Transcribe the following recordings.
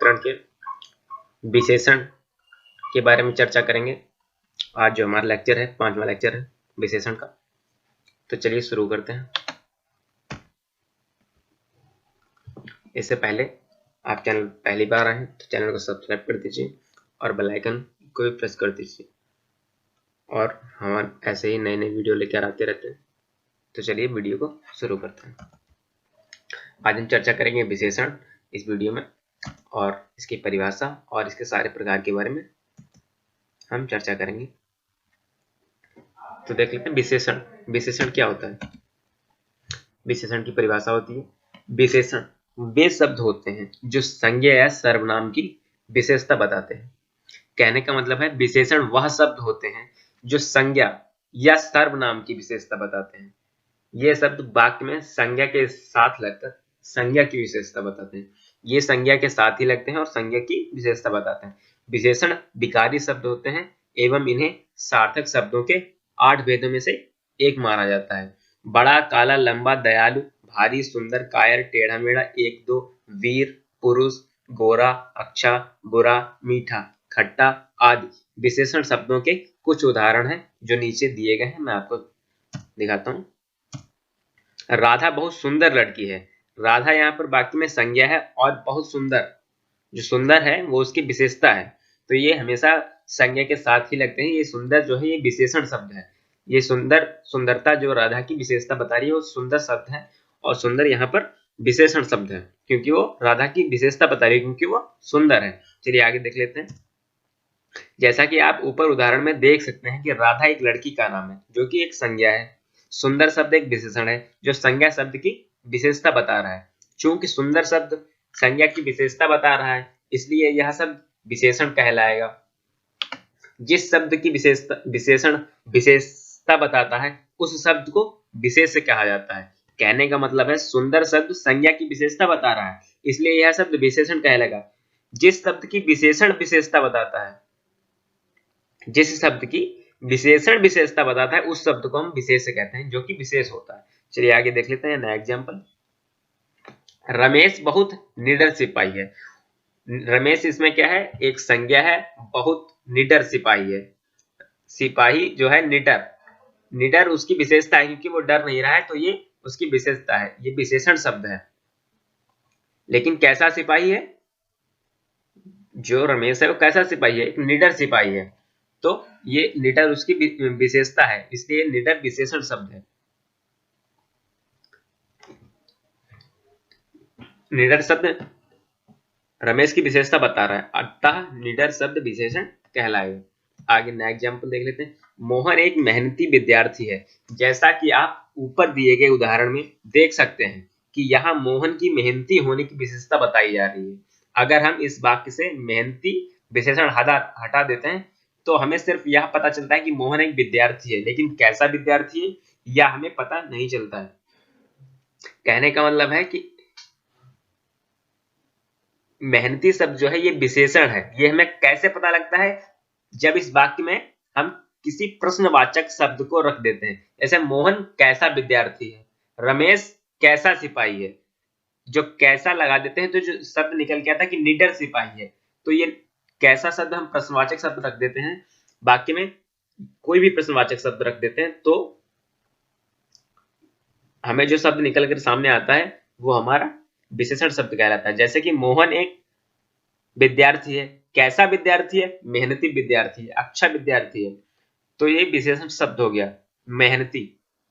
वितरण के विशेषण के बारे में चर्चा करेंगे। आज जो हमारा लेक्चर है 5वां लेक्चर है विशेषण का। तो चलिए शुरू करते हैं। इससे पहले आप चैनल पहली बार आए तो चैनल को सब्सक्राइब कर दीजिए और बेल आइकन को भी प्रेस कर दीजिए, और हम ऐसे ही नए नए वीडियो लेकर आते रहते हैं। तो चलिए वीडियो को शुरू करते हैं। आज हम चर्चा करेंगे विशेषण इस वीडियो में, और इसकी परिभाषा और इसके सारे प्रकार के बारे में हम चर्चा करेंगे। तो देख लेते हैं विशेषण। विशेषण क्या होता है? विशेषण की परिभाषा होती है, विशेषण वे शब्द होते हैं जो संज्ञा या सर्वनाम की विशेषता बताते हैं। कहने का मतलब है विशेषण वह शब्द होते हैं जो संज्ञा या सर्वनाम की विशेषता बताते हैं। ये शब्द वाक्य में संज्ञा के साथ लगकर संज्ञा की विशेषता बताते हैं। ये संज्ञा के साथ ही लगते हैं और संज्ञा की विशेषता बताते हैं। विशेषण विकारी शब्द होते हैं एवं इन्हें सार्थक शब्दों के 8 भेदों में से एक माना जाता है। बड़ा, काला, लंबा, दयालु, भारी, सुंदर, कायर, टेढ़ा मेढ़ा, एक दो, वीर, पुरुष, गोरा, अच्छा, बुरा, मीठा, खट्टा आदि विशेषण शब्दों के कुछ उदाहरण हैं जो नीचे दिए गए हैं। मैं आपको दिखाता हूँ। राधा बहुत सुंदर लड़की है। राधा यहाँ पर वाक्य में संज्ञा है और बहुत सुंदर, जो सुंदर है वो उसकी विशेषता है। तो ये हमेशा संज्ञा के साथ ही लगते हैं। ये सुंदर जो है ये विशेषण शब्द है। ये सुंदरता जो राधा की विशेषता बता रही है वो सुंदर शब्द है, और सुंदर यहाँ पर विशेषण शब्द है क्योंकि वो राधा की विशेषता बता रही है, क्योंकि वो सुंदर है। चलिए आगे देख लेते हैं। जैसा कि आप ऊपर उदाहरण में देख सकते हैं कि राधा एक लड़की का नाम है जो कि एक संज्ञा है। सुंदर शब्द एक विशेषण है जो संज्ञा शब्द की विशेषता बता रहा है। चूंकि सुंदर शब्द संज्ञा की विशेषता बता रहा है इसलिए यह शब्द विशेषण कहलाएगा। जिस शब्द की विशेषण विशेषता बताता है उस शब्द को विशेष्य कहा जाता है। कहने का मतलब है सुंदर शब्द संज्ञा की विशेषता बता रहा है इसलिए यह शब्द विशेषण कहलाएगा। जिस शब्द की विशेषण विशेषता बताता है, जिस शब्द की विशेषण विशेषता बताता है उस शब्द को हम विशेष्य कहते हैं, जो कि विशेष होता है। चलिए आगे देख लेते हैं नया एग्जाम्पल। रमेश बहुत निडर सिपाही है। रमेश इसमें क्या है? एक संज्ञा है। बहुत निडर सिपाही है। सिपाही जो है निडर, निडर उसकी विशेषता है क्योंकि वो डर नहीं रहा है, तो ये उसकी विशेषता है। ये विशेषण शब्द है। लेकिन कैसा सिपाही है? जो रमेश है वो कैसा सिपाही है? एक निडर सिपाही है। तो ये निडर उसकी विशेषता है, इसलिए निडर विशेषण शब्द है। निडर शब्द रमेश की विशेषता बता रहा है, अतः निडर शब्द विशेषण कहलाएगा। आगे नया एग्जाम्पल देख लेते हैं। मोहन एक मेहनती विद्यार्थी है। जैसा कि आप ऊपर दिए गए उदाहरण में देख सकते हैं कि यहाँ मोहन की मेहनती होने की विशेषता बताई जा रही है। अगर हम इस वाक्य से मेहनती विशेषण हटा देते हैं तो हमें सिर्फ यह पता चलता है कि मोहन एक विद्यार्थी है, लेकिन कैसा विद्यार्थी है यह हमें पता नहीं चलता है। कहने का मतलब है कि मेहनती शब्द जो है ये विशेषण है। ये हमें कैसे पता लगता है? जब इस वाक्य में हम किसी प्रश्नवाचक शब्द को रख देते हैं। जैसे मोहन कैसा विद्यार्थी है, रमेश कैसा सिपाही है। जो कैसा लगा देते हैं तो जो शब्द निकल के आता है कि निडर सिपाही है, तो ये कैसा शब्द हम प्रश्नवाचक शब्द रख देते हैं। वाक्य में कोई भी प्रश्नवाचक शब्द रख देते हैं तो हमें जो शब्द निकल कर सामने आता है वो हमारा विशेषण शब्द कहलाता है। जैसे कि मोहन एक विद्यार्थी है। कैसा विद्यार्थी है? मेहनती विद्यार्थी है, अच्छा विद्यार्थी है। तो ये विशेषण शब्द हो गया, मेहनती।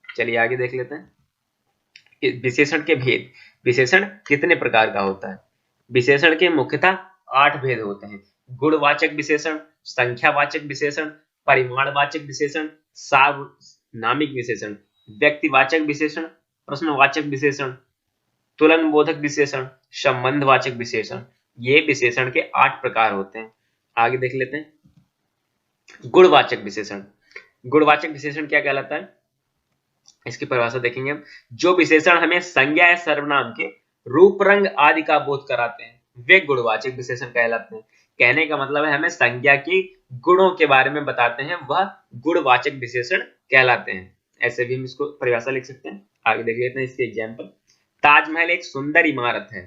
चलिए आगे देख लेते हैं विशेषण के भेद। विशेषण कितने प्रकार का होता है? विशेषण के मुख्यतः 8 भेद होते हैं। गुणवाचक विशेषण, संख्यावाचक विशेषण, परिमाणवाचक विशेषण, सार्वनामिक विशेषण, व्यक्तिवाचक विशेषण, प्रश्नवाचक विशेषण, तुलनबोधक विशेषण, संबंधवाचक विशेषण। ये विशेषण के 8 प्रकार होते हैं। आगे देख लेते हैं गुणवाचक विशेषण। गुणवाचक विशेषण क्या कहलाता है? इसकी परिभाषा देखेंगे हम। जो विशेषण हमें संज्ञा या सर्वनाम के रूप, रंग आदि का बोध कराते हैं वे गुणवाचक विशेषण कहलाते हैं। कहने का मतलब है हमें संज्ञा की गुणों के बारे में बताते हैं, वह गुणवाचक विशेषण कहलाते हैं। ऐसे भी हम इसको परिभाषा लिख सकते हैं। आगे देख लेते हैं इसके एग्जाम्पल। ताजमहल एक सुंदर इमारत है।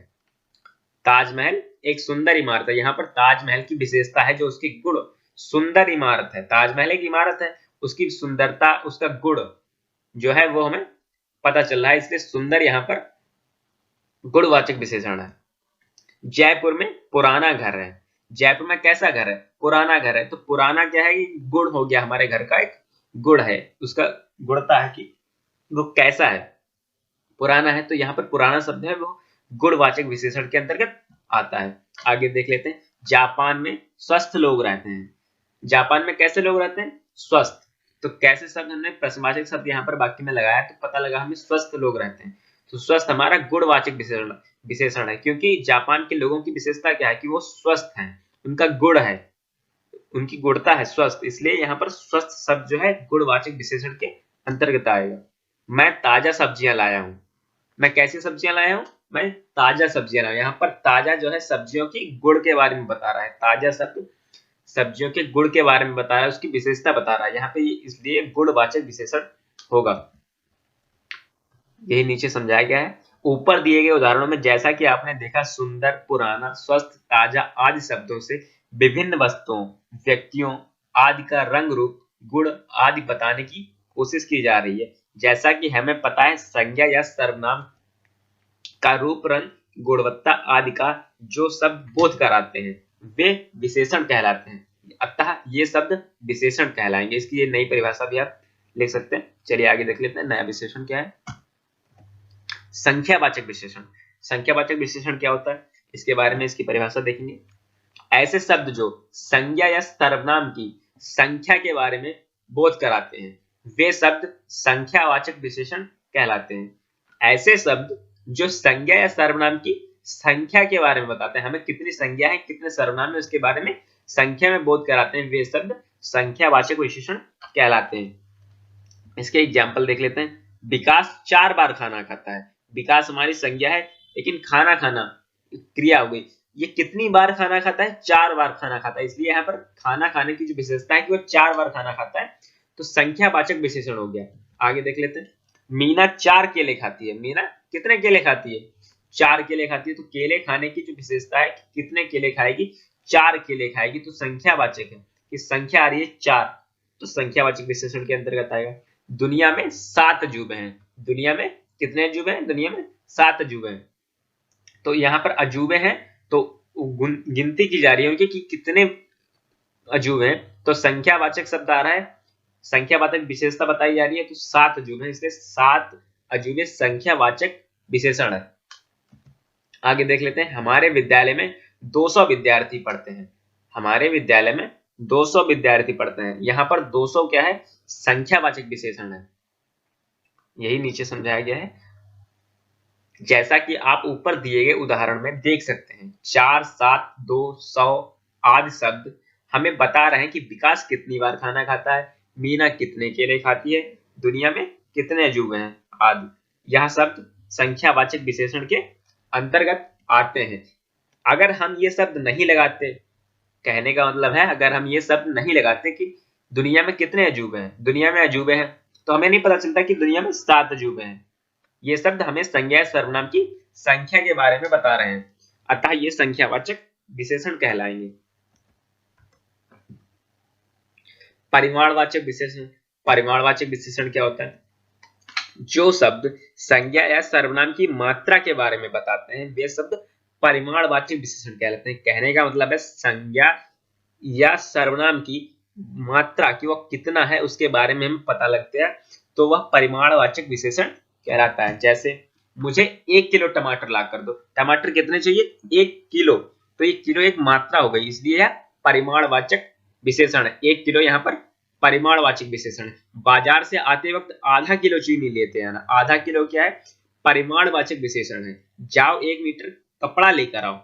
ताजमहल एक सुंदर इमारत है। यहाँ पर ताजमहल की विशेषता है जो उसकी गुण, सुंदर इमारत है। ताजमहल एक इमारत है, उसकी सुंदरता, उसका गुण जो है वो हमें पता चल रहा है, इसलिए सुंदर यहाँ पर गुणवाचक विशेषण है। जयपुर में पुराना घर है। जयपुर में कैसा घर है? पुराना घर है। तो पुराना क्या है? गुण हो गया, हमारे घर का एक गुण है, उसका गुणता है कि वो कैसा है, पुराना है। तो यहाँ पर पुराना शब्द है वो गुणवाचक विशेषण के अंतर्गत आता है। आगे देख लेते हैं। जापान में स्वस्थ लोग रहते हैं। जापान में कैसे लोग रहते हैं? स्वस्थ। तो कैसे शब्द हमने प्रश्नवाचक शब्द यहाँ पर वाक्य में लगाया तो पता लगा हमें स्वस्थ लोग रहते हैं। तो स्वस्थ हमारा गुणवाचक विशेषण है, क्योंकि जापान के लोगों की विशेषता क्या है कि वो स्वस्थ हैं, उनका गुण है, उनकी गुणता है स्वस्थ, इसलिए यहाँ पर स्वस्थ शब्द जो है गुणवाचक विशेषण के अंतर्गत आएगा। मैं ताजा सब्जियां लाया हूं। मैं कैसी सब्जियां लाया हूं? मैं ताजा सब्जियां लाया हूं। यहाँ पर ताजा जो है सब्जियों की गुण के बारे में बता रहा है। ताजा शब्द सब्जियों के गुण के बारे में बता रहा है, उसकी विशेषता बता रहा है यहाँ पे, इसलिए गुणवाचक विशेषण होगा। यही नीचे समझाया गया है। ऊपर दिए गए उदाहरणों में जैसा कि आपने देखा, सुंदर, पुराना, स्वस्थ, ताजा आदि शब्दों से विभिन्न वस्तुओं, व्यक्तियों आदि का रंग रूप, गुण आदि बताने की कोशिश की जा रही है। जैसा कि हमें पता है, संज्ञा या सर्वनाम का रूप, रंग, गुणवत्ता आदि का जो शब्द बोध कराते हैं वे विशेषण कहलाते हैं। अतः ये शब्द विशेषण कहलाएंगे। इसकी ये नई परिभाषा भी आप लिख सकते हैं। चलिए आगे देख लेते हैं नया विशेषण क्या है। संख्यावाचक विशेषण। संख्यावाचक विशेषण क्या होता है, इसके बारे में इसकी परिभाषा देखेंगे। ऐसे शब्द जो संज्ञा या सर्वनाम की संख्या के बारे में बोध कराते हैं वे शब्द संख्यावाचक विशेषण कहलाते हैं। ऐसे शब्द जो संज्ञा या सर्वनाम की संख्या के बारे में बताते हैं, हमें कितनी संज्ञा है, कितने सर्वनाम है, उसके बारे में संख्या में बोध कराते हैं, वे शब्द संख्यावाचक विशेषण कहलाते हैं। इसके एग्जाम्पल देख लेते हैं। विकास 4 बार खाना खाता है। विकास हमारी संज्ञा है, लेकिन खाना खाना क्रिया हो गई। ये कितनी बार खाना खाता है? 4 बार खाना खाता है, इसलिए यहाँ पर खाना खाने की जो विशेषता है कि वो 4 बार खाना खाता है, तो संख्यावाचक विशेषण हो गया। आगे देख लेते हैं। मीना 4 केले खाती है। मीना कितने केले खाती है? 4 केले खाती है। तो केले खाने की जो विशेषता है कि कितने केले खाएगी? 4 केले खाएगी। तो संख्यावाचक है कि संख्या आ रही है 4, तो संख्यावाचक विशेषण के अंतर्गत आएगा। दुनिया में 7 अजूबे हैं। दुनिया में कितने अजूबे हैं? दुनिया में 7 अजूबे हैं। तो यहाँ पर अजूबे हैं तो गिनती की जा रही है उनकी कि कितने अजूबे हैं, तो संख्यावाचक शब्द आ रहा है, संख्यावाचक विशेषता बताई जा रही है, तो 7 अजूबे हैं, इसलिए 7 अजूबे संख्यावाचक विशेषण है। आगे देख लेते हैं। हमारे विद्यालय में 200 विद्यार्थी पढ़ते हैं। हमारे विद्यालय में 200 विद्यार्थी पढ़ते हैं। यहाँ पर 200 क्या है? संख्यावाचक विशेषण है, यही नीचे समझाया गया है। जैसा कि आप ऊपर दिए गए उदाहरण में देख सकते हैं, 4, 7, 2, 100 आदि शब्द हमें बता रहे हैं कि विकास कितनी बार खाना खाता है, मीना कितने केले खाती है, दुनिया में कितने अजूबे हैं आदि। यह शब्द संख्यावाचक विशेषण के अंतर्गत आते हैं। अगर हम ये शब्द नहीं लगाते, कहने का मतलब है अगर हम ये शब्द नहीं लगाते कि दुनिया में कितने अजूबे हैं, दुनिया में अजूबे हैं, तो हमें नहीं पता चलता कि दुनिया में 7 अजूबे हैं। ये शब्द हमें संज्ञा सर्वनाम की संख्या के बारे में बता रहे हैं, अतः ये संख्यावाचक विशेषण कहलाएंगे। परिमाणवाचक विशेषण। परिमाणवाचक विशेषण क्या होता है? जो शब्द संज्ञा या सर्वनाम की मात्रा के बारे में बताते हैं वे शब्द परिमाणवाचक विशेषण कहलाते हैं। कहने का मतलब है संज्ञा या सर्वनाम की मात्रा कि वो कितना है उसके बारे में हमें पता लगता है, तो वह परिमाणवाचक विशेषण कहलाता है। जैसे मुझे 1 किलो टमाटर ला कर दो। टमाटर कितने चाहिए? 1 किलो। तो 1 किलो एक मात्रा हो गई, इसलिए यह परिमाणवाचक विशेषण है। 1 किलो यहाँ पर परिमाणवाचक विशेषण है। बाजार से आते वक्त आधा किलो चीनी लेते हैं ना, आधा किलो क्या है? परिमाणवाचक विशेषण है। जाओ 1 मीटर कपड़ा लेकर आओ।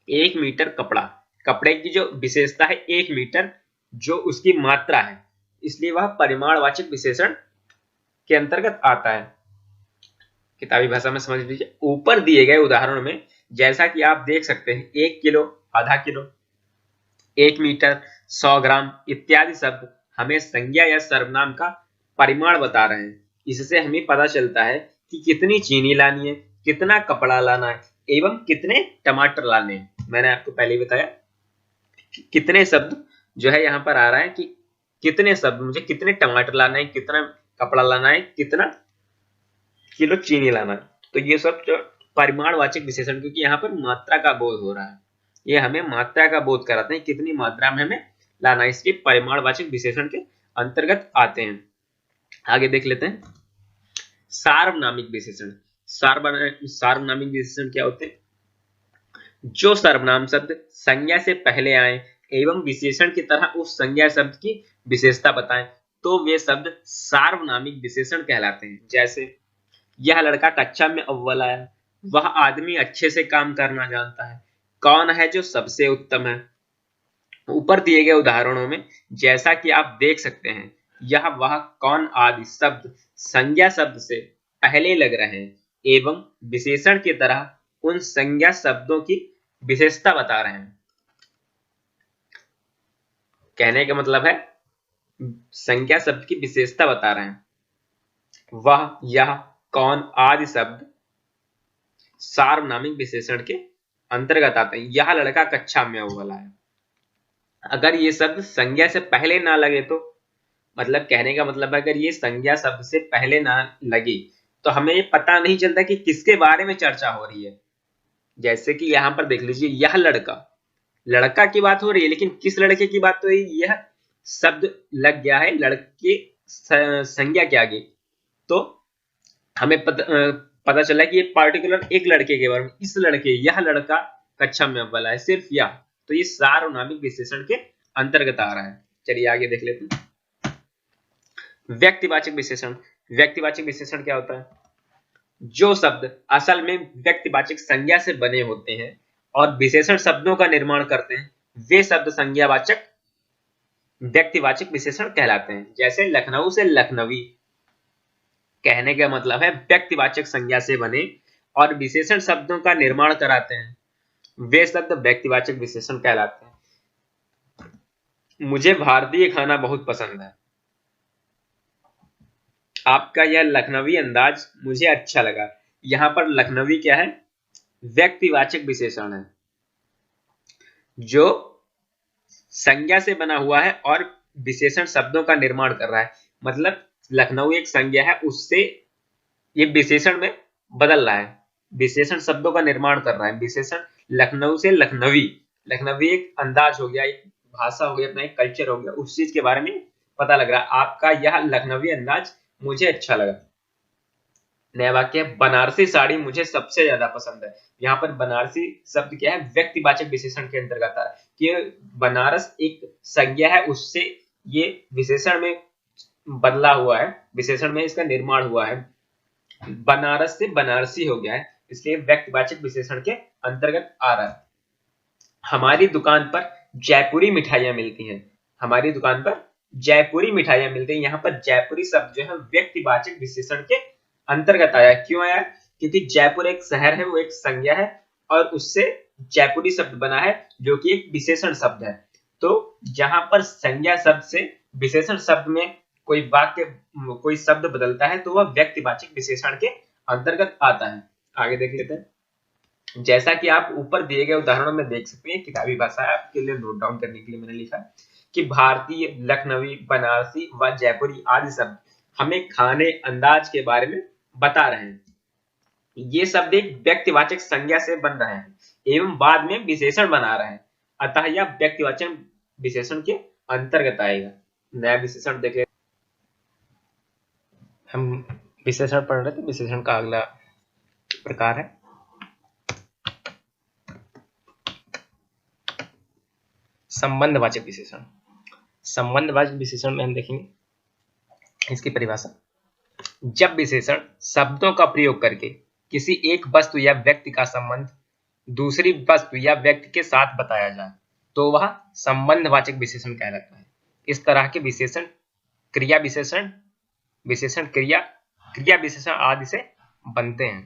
1 मीटर कपड़ा, कपड़े की जो विशेषता है 1 मीटर, जो उसकी मात्रा है, इसलिए वह परिमाणवाचक विशेषण के अंतर्गत आता है। किताबी भाषा में समझ लीजिए। ऊपर दिए गए उदाहरणों में जैसा कि आप देख सकते हैं, 1 किलो, आधा किलो, 1 मीटर, 100 ग्राम इत्यादि शब्द हमें संज्ञा या सर्वनाम का परिमाण बता रहे हैं। इससे हमें पता चलता है कि कितनी चीनी लानी है, कितना कपड़ा लाना है, एवं कितने टमाटर लाने हैं। मैंने आपको पहले ही बताया कितने शब्द जो है यहाँ पर आ रहा है कि कितने शब्द, मुझे कितने टमाटर लाना है, कितना कपड़ा लाना है, कितना किलो चीनी लाना है। तो ये सब जो परिमाणवाचक विशेषण, क्योंकि यहाँ पर मात्रा का बोध हो रहा है, ये हमें मात्रा का बोध कराते हैं, कितनी मात्रा में हमें लाना है, इसलिए परिमाणवाचक विशेषण के अंतर्गत आते हैं। आगे देख लेते हैं सार्वनामिक विशेषण। सार्वनामिक विशेषण क्या होते हैं? जो सर्वनाम शब्द संज्ञा से पहले आए एवं विशेषण की तरह उस संज्ञा शब्द की विशेषता बताएं तो वे शब्द सार्वनामिक विशेषण कहलाते हैं। जैसे यह लड़का कक्षा में अव्वल आया, वह आदमी अच्छे से काम करना जानता है, कौन है जो सबसे उत्तम है। ऊपर दिए गए उदाहरणों में जैसा कि आप देख सकते हैं, यह वह कौन आदि शब्द संज्ञा शब्द से पहले लग रहे हैं एवं विशेषण की तरह उन संज्ञा शब्दों की विशेषता बता रहे हैं। कहने का मतलब है संज्ञा शब्द की विशेषता बता रहे हैं। वह, यह, कौन आदि शब्द सार्वनामिक विशेषण के अंतर्गत आते हैं। यह लड़का कक्षा में अव्वल आया, अगर ये शब्द संज्ञा से पहले ना लगे तो, मतलब कहने का मतलब है अगर ये संज्ञा शब्द से पहले ना लगी तो हमें ये पता नहीं चलता कि किसके बारे में चर्चा हो रही है। जैसे कि यहाँ पर देख लीजिए, यह लड़का की बात हो रही है, लेकिन किस लड़के की बात हो रही है? यह शब्द लग गया है लड़के संज्ञा के आगे, तो हमें पता चला कि ये पार्टिकुलर एक लड़के के बारे में, इस लड़के, यह लड़का कक्षा में अव्वल है, सिर्फ यह, तो ये सार्वनामिक विशेषण के अंतर्गत आ रहा है। चलिए आगे देख लेते हैं व्यक्तिवाचक विशेषण। व्यक्तिवाचक विशेषण क्या होता है? जो शब्द असल में व्यक्तिवाचक संज्ञा से बने होते हैं और विशेषण शब्दों का निर्माण करते हैं, वे शब्द संज्ञावाचक व्यक्तिवाचक विशेषण कहलाते हैं। जैसे लखनऊ से लखनवी, कहने का मतलब है व्यक्तिवाचक संज्ञा से बने और विशेषण शब्दों का निर्माण कराते हैं, वे शब्द व्यक्तिवाचक विशेषण कहलाते हैं। मुझे भारतीय खाना बहुत पसंद है, आपका यह लखनवी अंदाज मुझे अच्छा लगा। यहां पर लखनवी क्या है? व्यक्तिवाचक विशेषण है जो संज्ञा से बना हुआ है और विशेषण शब्दों का निर्माण कर रहा है। मतलब लखनऊ एक संज्ञा है, उससे ये विशेषण में बदल रहा है, विशेषण शब्दों का निर्माण कर रहा है। विशेषण लखनऊ से लखनवी, लखनवी एक अंदाज हो गया, एक भाषा हो गया, अपना एक कल्चर हो गया, उस चीज के बारे में पता लग रहा है। आपका यह लखनवी अंदाज मुझे अच्छा लगा। नया वाक्य, बनारसी साड़ी मुझे सबसे ज्यादा पसंद है। यहाँ पर बनारसी शब्द क्या है? व्यक्तिवाचक विशेषण के अंतर्गत आता है कि बनारस एक संज्ञा है, उससे ये विशेषण में बदला हुआ है, विशेषण में इसका निर्माण हुआ है, बनारस से बनारसी हो गया है, इसलिए व्यक्तिवाचक विशेषण के अंतर्गत आ रहा है। हमारी दुकान पर जयपुरी मिठाइयां मिलती हैं। हमारी दुकान पर जयपुरी मिठाइयां मिलती हैं। यहाँ पर जयपुरी शब्द जो है व्यक्तिवाचक विशेषण के अंतर्गत आया। क्यों आया? क्योंकि जयपुर एक शहर है, वो एक संज्ञा है और उससे जयपुरी शब्द बना है जो कि एक विशेषण शब्द है। तो जहां पर संज्ञा शब्द से विशेषण शब्द में कोई वाक्य, कोई शब्द बदलता है तो वह व्यक्तिवाचक विशेषण के अंतर्गत आता है। आगे देख लेते हैं। जैसा कि आप ऊपर दिए गए उदाहरणों में देख सकते हैं, किताबी भाषा है, आपके लिए नोट डाउन करने के लिए मैंने लिखा है कि भारतीय, लखनवी, बनारसी व जयपुरी आदि शब्द हमें खाने अंदाज के बारे में बता रहे हैं। ये शब्द एक व्यक्तिवाचक संज्ञा से बन रहे हैं एवं बाद में विशेषण बना रहे हैं, अतः यह व्यक्तिवाचक विशेषण के अंतर्गत आएगा। नया विशेषण देखें, हम विशेषण पढ़ रहे थे, विशेषण का अगला प्रकार है संबंधवाचक विशेषण। संबंधवाचक विशेषण में हम देखेंगे इसकी परिभाषा। जब विशेषण शब्दों का प्रयोग करके किसी एक वस्तु या व्यक्ति का संबंध दूसरी वस्तु या व्यक्ति के साथ बताया जाए तो वह संबंधवाचक विशेषण कहलाता है। इस तरह के विशेषण क्रिया विशेषण, विशेषण क्रिया, क्रिया विशेषण आदि से बनते हैं।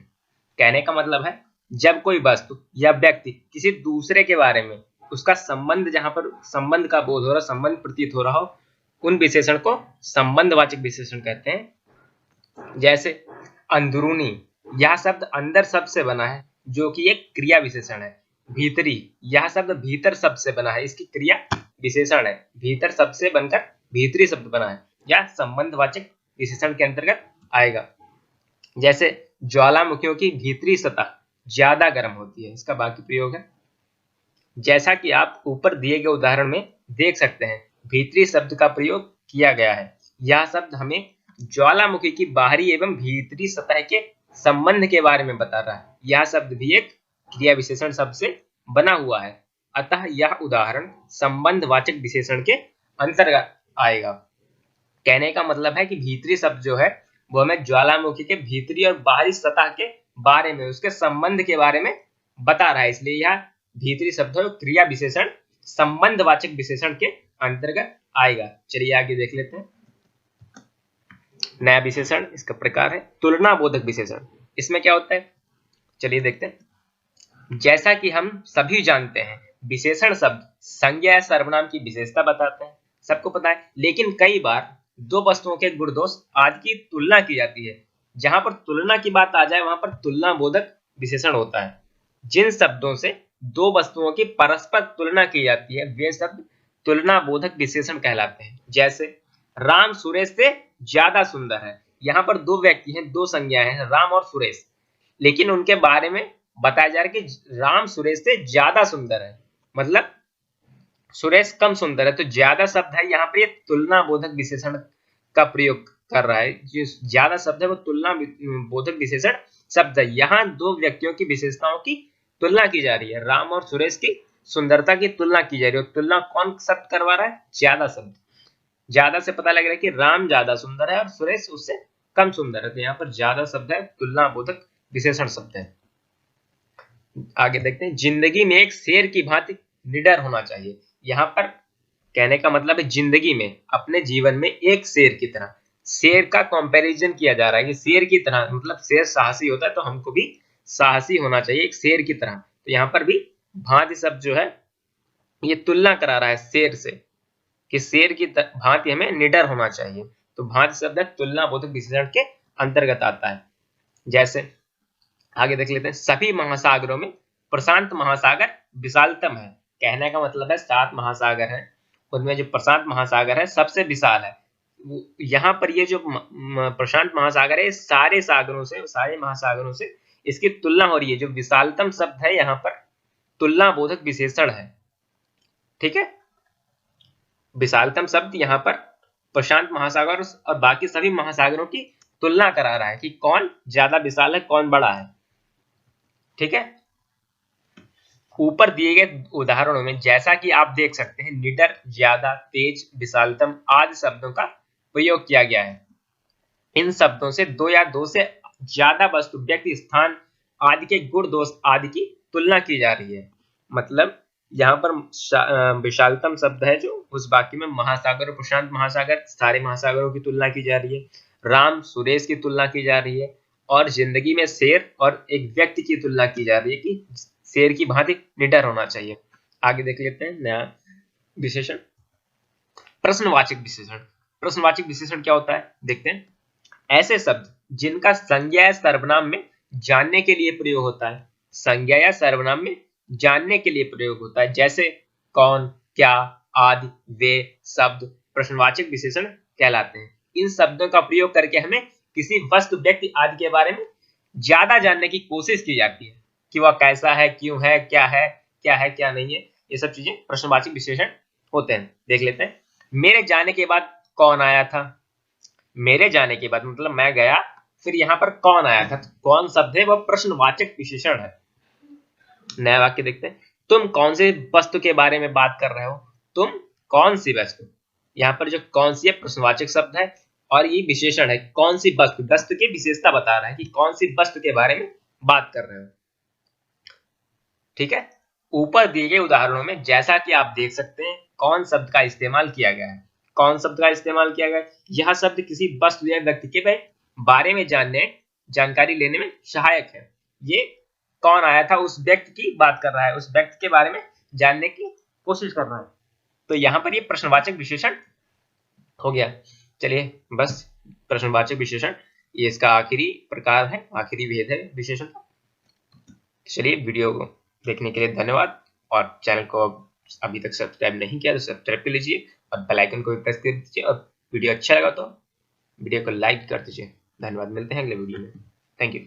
कहने का मतलब है जब कोई वस्तु या व्यक्ति किसी दूसरे के बारे में उसका संबंध, जहां पर संबंध का बोध हो रहा, संबंध प्रतीत हो रहा हो, उन विशेषण को संबंधवाचक विशेषण कहते हैं। जैसे अंदरूनी, यह शब्द अंदर शब्द से बना है, जो कि एक क्रिया विशेषण है। भीतरी, यह शब्द भीतर शब्द से बना है, इसकी क्रिया विशेषण है। भीतर शब्द से बनकर भीतरी शब्द बना है, या संबंधवाचक विशेषण के अंतर्गत आएगा। जैसे ज्वालामुखियों की भीतरी सतह ज्यादा गर्म होती है, इसका बाकी प्रयोग है। जैसा कि आप ऊपर दिए गए उदाहरण में देख सकते हैं, भीतरी शब्द का प्रयोग किया गया है। यह शब्द हमें ज्वालामुखी की बाहरी एवं भीतरी सतह के संबंध के बारे में बता रहा है। यह शब्द भी एक क्रिया विशेषण शब्द से बना हुआ है, अतः यह उदाहरण संबंधवाचक विशेषण के अंतर्गत आएगा। कहने का मतलब है कि भीतरी शब्द जो है वो हमें ज्वालामुखी के भीतरी और बाहरी सतह के बारे में, उसके संबंध के बारे में बता रहा है, इसलिए यह भीतरी शब्द है क्रिया विशेषण संबंधवाचक विशेषण के अंतर्गत आएगा। चलिए आगे देख लेते हैं। नया विशेषण, इसका प्रकार है तुलना बोधक विशेषण। इसमें क्या होता है, चलिए देखते हैं। जैसा कि हम सभी जानते हैं, विशेषण शब्द संज्ञा या सर्वनाम की विशेषता बताते हैं, सबको पता है। लेकिन कई बार दो वस्तुओं के गुण दोष आदि की तुलना की जाती है। जहां पर तुलना की बात आ जाए वहां पर तुलना बोधक विशेषण होता है। जिन शब्दों से दो वस्तुओं की परस्पर तुलना की जाती है वे शब्द तुलना बोधक विशेषण कहलाते हैं। जैसे राम सुरेश से ज्यादा सुंदर है। यहाँ पर दो व्यक्ति हैं, दो संज्ञाएं हैं, राम और सुरेश, लेकिन उनके बारे में बताया जा रहा है कि राम सुरेश से ज्यादा सुंदर है, मतलब सुरेश कम सुंदर है। तो ज्यादा शब्द है यहाँ पर ये तुलना बोधक विशेषण का प्रयोग कर रहा है। जो ज्यादा शब्द है वो तुलना बोधक विशेषण शब्द है। यहाँ दो व्यक्तियों की विशेषताओं की तुलना की जा रही है, राम और सुरेश की सुंदरता की तुलना की जा रही है। तुलना कौन शब्द करवा रहा है, ज्यादा शब्द। ज्यादा से पता लग रहा है कि राम ज्यादा सुंदर है और सुरेश उससे कम सुंदर है, तो यहाँ पर ज्यादा शब्द है तुलना बोधक विशेषण शब्द है। आगे देखते हैं। जिंदगी में एक शेर की भांति निडर होना चाहिए। यहाँ पर कहने का मतलब है जिंदगी में, अपने जीवन में एक शेर की तरह, शेर का कंपैरिजन किया जा रहा है कि शेर की तरह, मतलब शेर साहसी होता है तो हमको भी साहसी होना चाहिए एक शेर की तरह। तो यहाँ पर भी भांति शब्द जो है ये तुलना करा रहा है शेर से, कि शेर की भांति हमें निडर होना चाहिए। तो भांति शब्द है तुलना बोधक विशेषण के अंतर्गत आता है। जैसे आगे देख लेते हैं। सभी महासागरों में प्रशांत महासागर विशालतम है। कहने का मतलब है 7 महासागर हैं, उनमें जो प्रशांत महासागर है सबसे विशाल है। यहाँ पर ये जो प्रशांत महासागर है सारे सागरों से, सारे महासागरों से इसकी तुलना हो रही है। जो विशालतम शब्द है यहाँ पर तुलना बोधक विशेषण है, ठीक है। विशालतम शब्द यहाँ पर प्रशांत महासागर और बाकी सभी महासागरों की तुलना करा रहा है कि कौन ज्यादा विशाल है, कौन बड़ा है, ठीक है। ऊपर दिए गए उदाहरणों में जैसा कि आप देख सकते हैं, निडर, ज्यादा, तेज, विशालतम आदि शब्दों का प्रयोग किया गया है। इन शब्दों से दो या दो से ज्यादा वस्तु, व्यक्ति, स्थान आदि के गुण दोष आदि की तुलना की जा रही है। मतलब यहाँ पर विशालतम शब्द है जो उस वाक्य में महासागर और प्रशांत महासागर, सारे महासागरों की तुलना की जा रही है। राम सुरेश की तुलना की जा रही है, और जिंदगी में शेर और एक व्यक्ति की तुलना की जा रही है कि शेर की भांति निडर होना चाहिए। आगे देख लेते हैं नया विशेषण, प्रश्नवाचक विशेषण। प्रश्नवाचक विशेषण क्या होता है देखते हैं। ऐसे शब्द जिनका संज्ञा या सर्वनाम में जानने के लिए प्रयोग होता है, संज्ञा या सर्वनाम में जानने के लिए प्रयोग होता है। जैसे कौन, क्या आदि वे शब्द प्रश्नवाचक विशेषण कहलाते हैं। इन शब्दों का प्रयोग करके हमें किसी वस्तु, व्यक्ति आदि के बारे में ज्यादा जानने की कोशिश की जाती है कि वह कैसा है, क्यों है, क्या है, क्या नहीं है। ये सब चीजें प्रश्नवाचक विशेषण होते हैं। देख लेते हैं। मेरे जाने के बाद कौन आया था। मेरे जाने के बाद मतलब मैं गया, फिर यहाँ पर कौन आया था, तो कौन शब्द है वह प्रश्नवाचक विशेषण है। नया वाक्य देखते हैं। तुम कौन से वस्तु के बारे में बात कर रहे हो। तुम कौन सी वस्तु, यहाँ पर जो कौन सी है प्रश्नवाचक शब्द है और ये विशेषण है। कौन सी वस्तु, वस्तु की विशेषता बता रहा है कि कौन सी वस्तु के बारे में बात कर रहे हो, ठीक है। ऊपर दिए गए उदाहरणों में जैसा कि आप देख सकते हैं कौन शब्द का इस्तेमाल किया गया है। कौन शब्द का इस्तेमाल किया गया है, यह शब्द किसी वस्तु या व्यक्ति के बारे में जानकारी लेने में सहायक है। ये कौन आया था उस व्यक्ति की बात कर रहा है, उस व्यक्ति के बारे में जानने की कोशिश कर रहा है। तो यहाँ पर ये प्रश्नवाचक विशेषण हो गया। चलिए बस प्रश्नवाचक विशेषण ये इसका आखिरी प्रकार है, आखिरी भेद है विशेषण का। चलिए, वीडियो को देखने के लिए धन्यवाद, और चैनल को अभी तक सब्सक्राइब नहीं किया तो सब्सक्राइब कर लीजिए और बेल आइकन को भी प्रेस कर दीजिए, और वीडियो अच्छा लगा तो वीडियो को लाइक कर दीजिए। धन्यवाद, मिलते हैं अगले वीडियो में। Thank you.